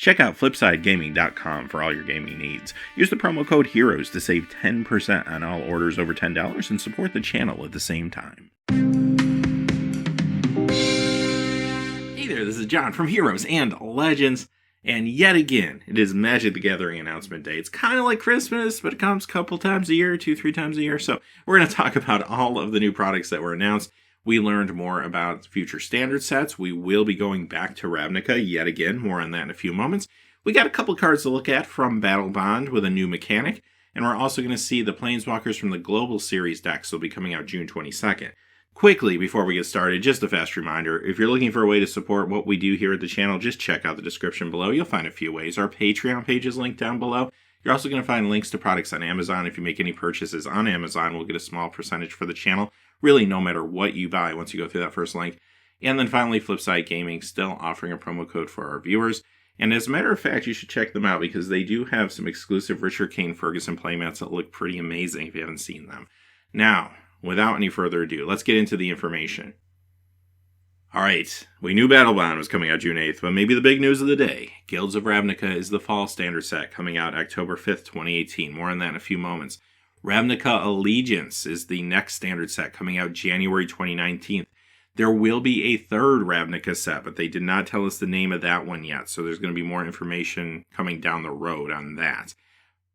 Check out FlipsideGaming.com for all your gaming needs. Use the promo code HEROES to save 10% on all orders over $10 and support the channel at the same time. Hey there, this is John from Heroes and Legends, and yet again, it is Magic the Gathering announcement day. It's kind of like Christmas, but it comes a couple times a year, 2-3 times a year, so we're going to talk about all of the new products that were announced. We learned more about future standard sets. We will be going back to Ravnica yet again. More on that in a few moments. We got a couple cards to look at from Battlebond with a new mechanic. And we're also going to see the Planeswalkers from the Global Series decks will be coming out June 22nd. Quickly, before we get started, just a fast reminder. If you're looking for a way to support what we do here at the channel, just check out the description below. You'll find a few ways. Our Patreon page is linked down below. You're also going to find links to products on Amazon. If you make any purchases on Amazon, we'll get a small percentage for the channel. Really, no matter what you buy once you go through that first link. And then finally, Flipside Gaming still offering a promo code for our viewers. And as a matter of fact, you should check them out because they do have some exclusive Richard Kane Ferguson playmats that look pretty amazing if you haven't seen them. Now, without any further ado, let's get into the information. Alright, we knew Battlebond was coming out June 8th, but maybe the big news of the day. Guilds of Ravnica is the fall standard set coming out October 5th, 2018. More on that in a few moments. Ravnica Allegiance is the next standard set coming out January 2019. There will be a third Ravnica set, but they did not tell us the name of that one yet, so there's going to be more information coming down the road on that.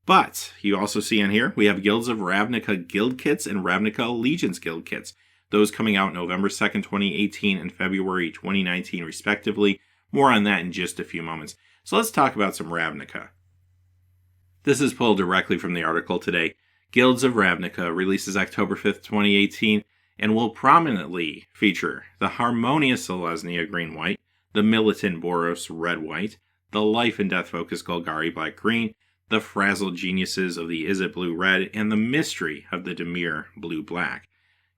But you also see on here, we have Guilds of Ravnica Guild Kits and Ravnica Allegiance Guild Kits. Those coming out November 2nd, 2018 and February 2019 respectively. More on that in just a few moments. So let's talk about some Ravnica. This is pulled directly from the article today. Guilds of Ravnica releases October 5th, 2018 and will prominently feature the Harmonious Selesnya Green-White, the Militant Boros Red-White, the Life and Death Focus Golgari Black-Green, the Frazzled Geniuses of the Izzet Blue-Red, and the Mystery of the Dimir Blue-Black.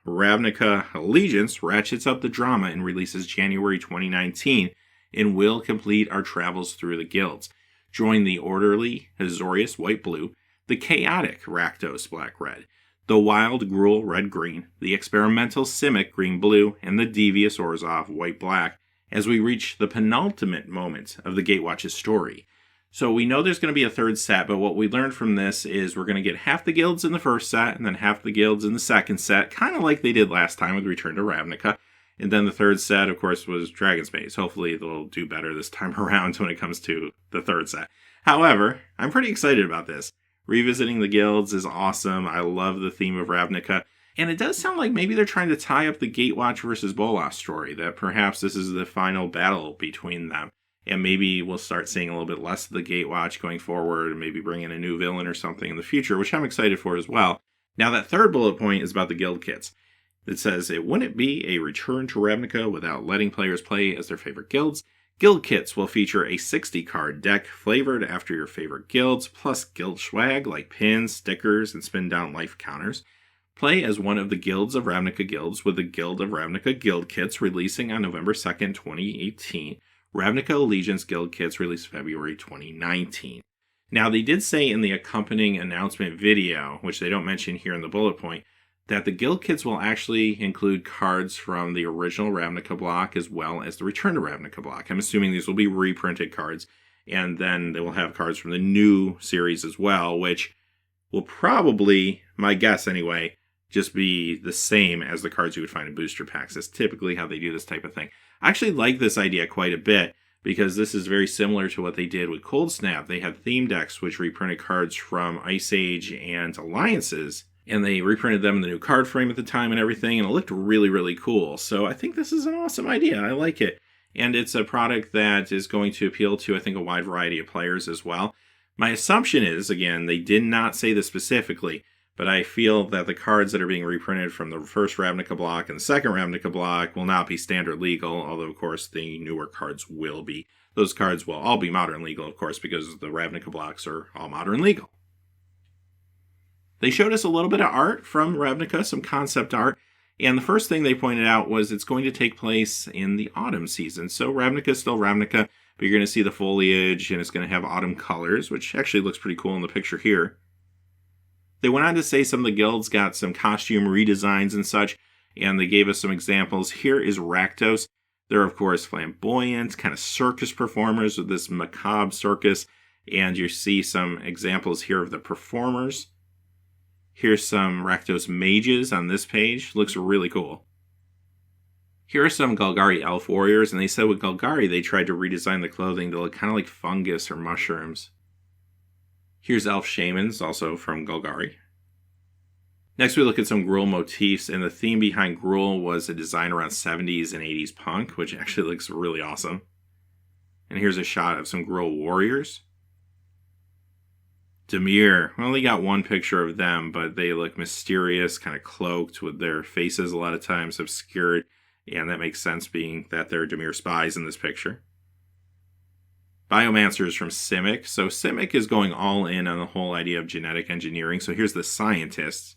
Ravnica Allegiance ratchets up the drama and releases January 2019 and will complete our travels through the guilds. Join the Orderly Azorius White-Blue, the Chaotic Rakdos Black-Red, the Wild Gruul Red-Green, the Experimental Simic Green-Blue, and the Devious Orzhov White-Black as we reach the penultimate moment of the Gatewatch's story. So we know there's going to be a third set, but what we learned from this is we're going to get half the guilds in the first set and then half the guilds in the second set, kind of like they did last time with Return to Ravnica. And then the third set, of course, was Dragon's Maze. Hopefully they'll do better this time around when it comes to the third set. However, I'm pretty excited about this. Revisiting the guilds is awesome. I love the theme of Ravnica. And it does sound like maybe they're trying to tie up the Gatewatch versus Bolas story, that perhaps this is the final battle between them. And maybe we'll start seeing a little bit less of the Gatewatch going forward, and maybe bring in a new villain or something in the future, which I'm excited for as well. Now, that third bullet point is about the guild kits. It says, it wouldn't be a return to Ravnica without letting players play as their favorite guilds. Guild kits will feature a 60-card deck flavored after your favorite guilds, plus guild swag like pins, stickers, and spin-down life counters. Play as one of the Guilds of Ravnica guilds with the Guild of Ravnica Guild Kits releasing on November 2nd, 2018. Ravnica Allegiance Guild Kits released February 2019. Now, they did say in the accompanying announcement video, which they don't mention here in the bullet point, that the Guild Kits will actually include cards from the original Ravnica block as well as the Return to Ravnica block. I'm assuming these will be reprinted cards, and then they will have cards from the new series as well, which will probably, my guess anyway, just be the same as the cards you would find in booster packs. That's typically how they do this type of thing. I actually like this idea quite a bit because this is very similar to what they did with Cold Snap. They had theme decks which reprinted cards from Ice Age and Alliances, and they reprinted them in the new card frame at the time and everything, and it looked really, really cool. So I think this is an awesome idea. I like it. And it's a product that is going to appeal to, I think, a wide variety of players as well. My assumption is, again, they did not say this specifically, but I feel that the cards that are being reprinted from the first Ravnica block and the second Ravnica block will not be standard legal, although, of course, the newer cards will be. Those cards will all be modern legal, of course, because the Ravnica blocks are all modern legal. They showed us a little bit of art from Ravnica, some concept art, and the first thing they pointed out was it's going to take place in the autumn season. So Ravnica is still Ravnica, but you're going to see the foliage, and it's going to have autumn colors, which actually looks pretty cool in the picture here. They went on to say some of the guilds got some costume redesigns and such, and they gave us some examples. Here is Rakdos. They're, of course, flamboyant, kind of circus performers with this macabre circus. And you see some examples here of the performers. Here's some Rakdos mages on this page. Looks really cool. Here are some Golgari elf warriors, and they said with Golgari they tried to redesign the clothing to look kind of like fungus or mushrooms. Here's elf shamans, also from Golgari. Next we look at some Gruul motifs, and the theme behind Gruul was a design around 70s and 80s punk, which actually looks really awesome. And here's a shot of some Gruul warriors. Dimir, we only got one picture of them, but they look mysterious, kind of cloaked with their faces a lot of times obscured, and that makes sense being that they're Dimir spies in this picture. Biomancers from Simic. So Simic is going all in on the whole idea of genetic engineering. So here's the scientists,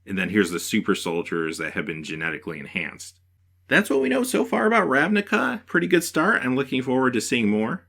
and then here's the super soldiers that have been genetically enhanced. That's what we know so far about Ravnica. Pretty good start. I'm looking forward to seeing more.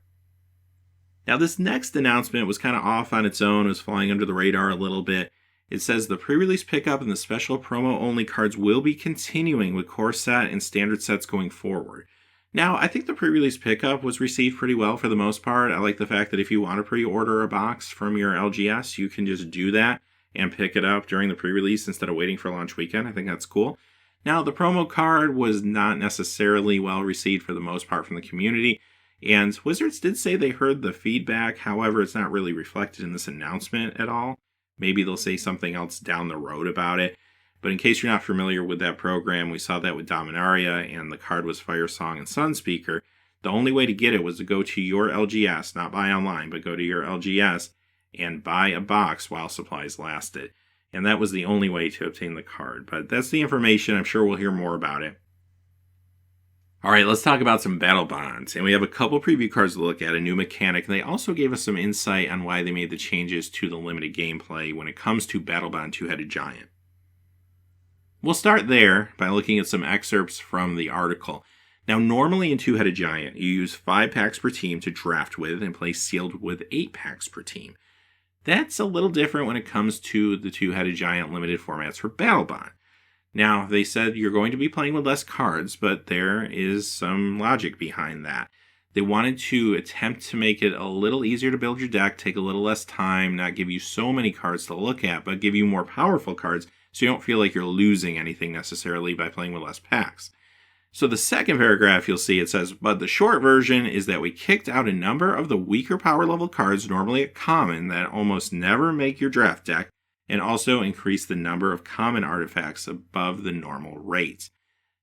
Now, this next announcement was kind of off on its own. It was flying under the radar a little bit. It says the pre-release pickup and the special promo-only cards will be continuing with core set and standard sets going forward. Now, I think the pre-release pickup was received pretty well for the most part. I like the fact that if you want to pre-order a box from your LGS, you can just do that and pick it up during the pre-release instead of waiting for launch weekend. I think that's cool. Now, the promo card was not necessarily well received for the most part from the community. And Wizards did say they heard the feedback. However, it's not really reflected in this announcement at all. Maybe they'll say something else down the road about it. But in case you're not familiar with that program, we saw that with Dominaria, and the card was Fire Song and Sunspeaker. The only way to get it was to go to your LGS, not buy online, but go to your LGS and buy a box while supplies lasted. And that was the only way to obtain the card. But that's the information. I'm sure we'll hear more about it. All right, let's talk about some Battlebonds. And we have a couple preview cards to look at, a new mechanic. And they also gave us some insight on why they made the changes to the limited gameplay when it comes to Battlebond Two-Headed Giant. We'll start there by looking at some excerpts from the article. Now, normally in Two-Headed Giant, you use 5 packs per team to draft with and play sealed with 8 packs per team. That's a little different when it comes to the Two-Headed Giant limited formats for Battlebond. Now, they said you're going to be playing with less cards, but there is some logic behind that. They wanted to attempt to make it a little easier to build your deck, take a little less time, not give you so many cards to look at, but give you more powerful cards so you don't feel like you're losing anything necessarily by playing with less packs. So the second paragraph you'll see, it says, but the short version is that we kicked out a number of the weaker power level cards normally at common that almost never make your draft deck, and also increase the number of common artifacts above the normal rate.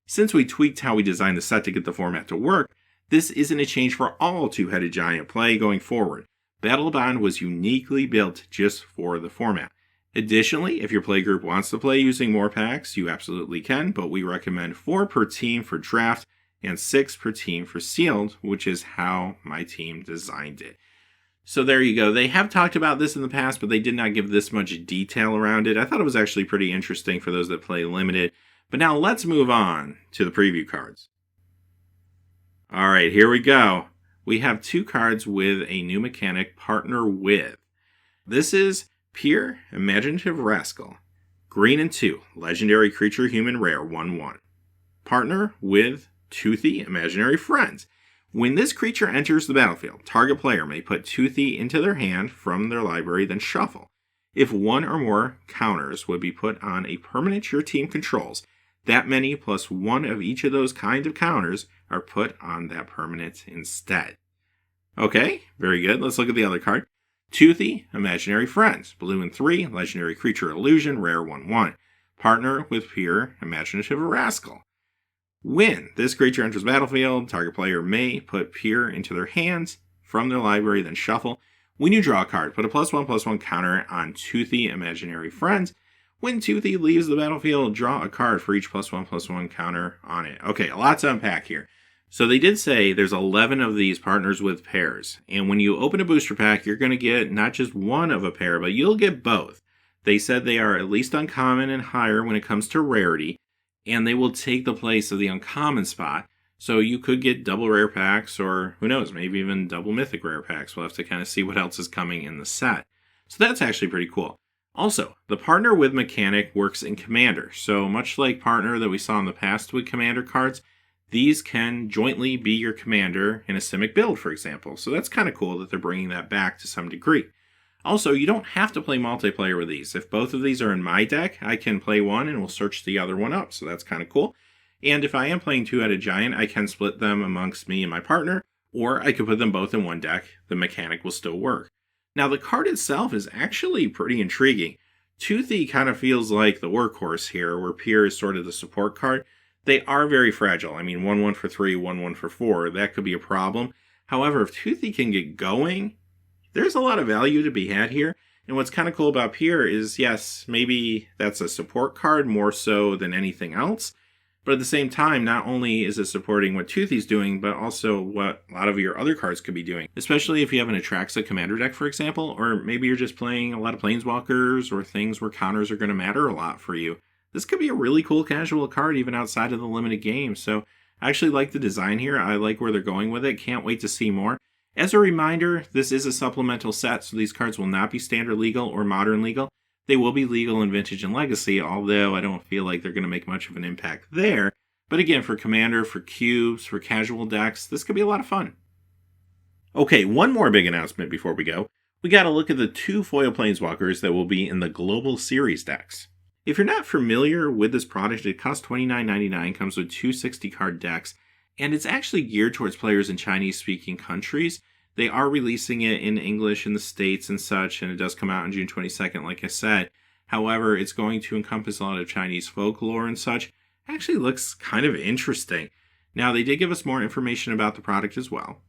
Since we tweaked how we designed the set to get the format to work, this isn't a change for all Two-Headed Giant play going forward. Battlebond was uniquely built just for the format. Additionally, if your playgroup wants to play using more packs, you absolutely can, but we recommend 4 per team for draft and 6 per team for sealed, which is how my team designed it. So there you go. They have talked about this in the past, but they did not give this much detail around it. I thought it was actually pretty interesting for those that play limited. But now let's move on to the preview cards. All right, here we go. We have 2 cards with a new mechanic, Partner With. This is Pure Imaginative Rascal. Green and 2, legendary creature, human, rare, 1/1. Partner with Toothy Imaginary Friends. When this creature enters the battlefield, target player may put Toothy into their hand from their library, then shuffle. If 1 or more counters would be put on a permanent your team controls, that many plus 1 of each of those kind of counters are put on that permanent instead. Okay, very good. Let's look at the other card. Toothy Imaginary Friends. Blue and 3, legendary creature, illusion, rare, 1/1. Partner with Pure Imaginative Rascal. When this creature enters battlefield, target player may put Pure into their hands from their library, then shuffle. When you draw a card, put a +1/+1 counter on Toothy Imaginary Friends. When Toothy leaves the battlefield, draw a card for each +1/+1 counter on it. Okay, a lot to unpack here. So they did say there's 11 of these partners with pairs. And when you open a booster pack, you're going to get not just one of a pair, but you'll get both. They said they are at least uncommon and higher when it comes to rarity, and they will take the place of the uncommon spot. So you could get double rare packs, or who knows, maybe even double mythic rare packs. We'll have to kind of see what else is coming in the set. So that's actually pretty cool. Also, the Partner With mechanic works in Commander. So much like Partner that we saw in the past with Commander cards, these can jointly be your commander in a Simic build, for example. So that's kind of cool that they're bringing that back to some degree. Also, you don't have to play multiplayer with these. If both of these are in my deck, I can play one and we'll search the other one up. So that's kind of cool. And if I am playing two-headed giant, I can split them amongst me and my partner, or I could put them both in one deck. The mechanic will still work. Now, the card itself is actually pretty intriguing. Toothy kind of feels like the workhorse here, where Pier is sort of the support card. They are very fragile. I mean, 1/1 for 3, 1/1 for 4. That could be a problem. However, if Toothy can get going, there's a lot of value to be had here. And what's kind of cool about Pier is, yes, maybe that's a support card more so than anything else. But at the same time, not only is it supporting what Toothy's doing, but also what a lot of your other cards could be doing. Especially if you have an Atraxa commander deck, for example, or maybe you're just playing a lot of Planeswalkers or things where counters are going to matter a lot for you. This could be a really cool casual card even outside of the limited game. So I actually like the design here. I like where they're going with it. Can't wait to see more. As a reminder, this is a supplemental set, so these cards will not be standard legal or modern legal. They will be legal in Vintage and Legacy, although I don't feel like they're going to make much of an impact there. But again, for Commander, for cubes, for casual decks, this could be a lot of fun. Okay, one more big announcement before we go. We got to look at the 2 foil Planeswalkers that will be in the Global Series decks. If you're not familiar with this product, it costs $29.99, comes with 2 60-card decks, and it's actually geared towards players in Chinese-speaking countries. They are releasing it in English in the States and such, and it does come out on June 22nd, like I said. However, it's going to encompass a lot of Chinese folklore and such. Actually looks kind of interesting. Now, they did give us more information about the product as well.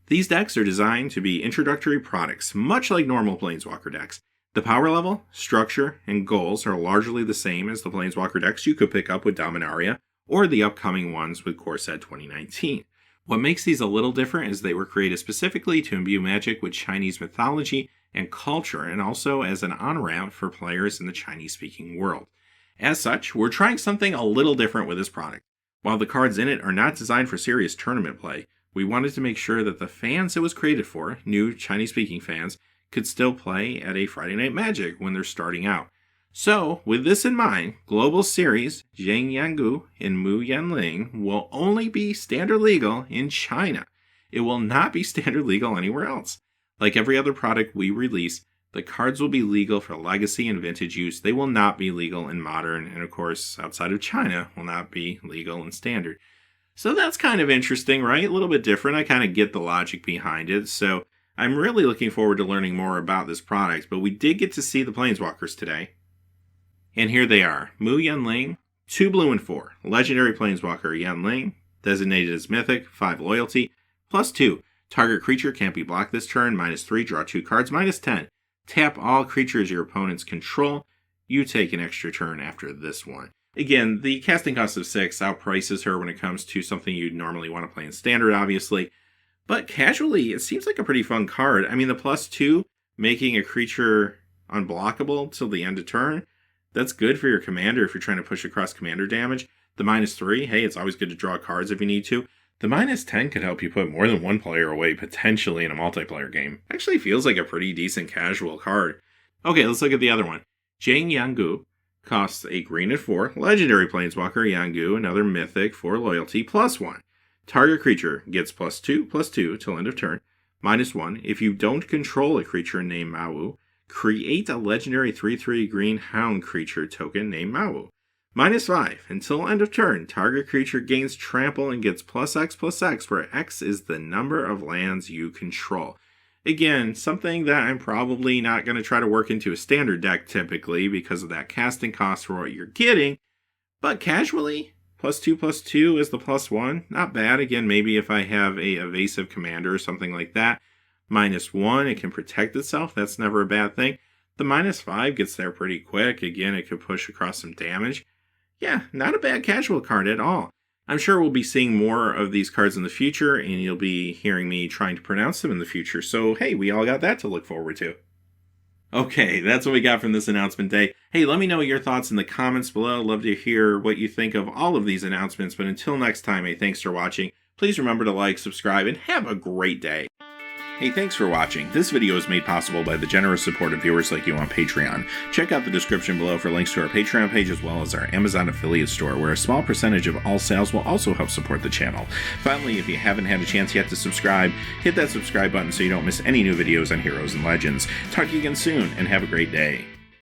These decks are designed to be introductory products, much like normal Planeswalker decks. The power level, structure, and goals are largely the same as the Planeswalker decks you could pick up with Dominaria, or the upcoming ones with Core Set 2019. What makes these a little different is they were created specifically to imbue Magic with Chinese mythology and culture, and also as an on-ramp for players in the Chinese-speaking world. As such, we're trying something a little different with this product. While the cards in it are not designed for serious tournament play, we wanted to make sure that the fans it was created for, new Chinese-speaking fans, could still play at a Friday Night Magic when they're starting out. So, with this in mind, Global Series Zheng Yangu and Mu Yanling will only be standard legal in China. It will not be standard legal anywhere else. Like every other product we release, the cards will be legal for Legacy and Vintage use. They will not be legal in Modern, and of course, outside of China, will not be legal in Standard. So that's kind of interesting, right? A little bit different. I kind of get the logic behind it. So I'm really looking forward to learning more about this product, but we did get to see the Planeswalkers today. And here they are. Mu Yanling, 2 blue and 4. Legendary Planeswalker Yanling, designated as Mythic, 5 loyalty, +2. Target creature can't be blocked this turn, -3, draw 2 cards, -10. Tap all creatures your opponents control. You take an extra turn after this one. Again, the casting cost of 6 outprices her when it comes to something you'd normally want to play in Standard, obviously. But casually, it seems like a pretty fun card. I mean, the +2, making a creature unblockable till the end of turn, that's good for your commander if you're trying to push across commander damage. The -3, hey, it's always good to draw cards if you need to. The -10 could help you put more than one player away potentially in a multiplayer game. Actually feels like a pretty decent casual card. Okay, let's look at the other one. Zheng Yangu costs a green and 4. Legendary Planeswalker Yangu, another mythic, 4 loyalty, +1. Target creature gets +2/+2 till end of turn. -1. If you don't control a creature named Mawu, create a legendary 3/3 green hound creature token named Mawu. -5. Until end of turn, target creature gains trample and gets +X/+X, where X is the number of lands you control. Again, something that I'm probably not going to try to work into a standard deck typically because of that casting cost for what you're getting. But casually, +2/+2 is the +1. Not bad. Again, maybe if I have a evasive commander or something like that. -1, it can protect itself. That's never a bad thing. The -5 gets there pretty quick. Again, it could push across some damage. Yeah, not a bad casual card at all. I'm sure we'll be seeing more of these cards in the future, and you'll be hearing me trying to pronounce them in the future. So, hey, we all got that to look forward to. Okay, that's what we got from this announcement day. Hey, let me know your thoughts in the comments below. Love to hear what you think of all of these announcements. But until next time, hey, thanks for watching. Please remember to like, subscribe, and have a great day. Hey, thanks for watching. This video is made possible by the generous support of viewers like you on Patreon. Check out the description below for links to our Patreon page as well as our Amazon affiliate store, where a small percentage of all sales will also help support the channel. Finally, if you haven't had a chance yet to subscribe, hit that subscribe button so you don't miss any new videos on Heroes and Legends. Talk to you again soon, and have a great day.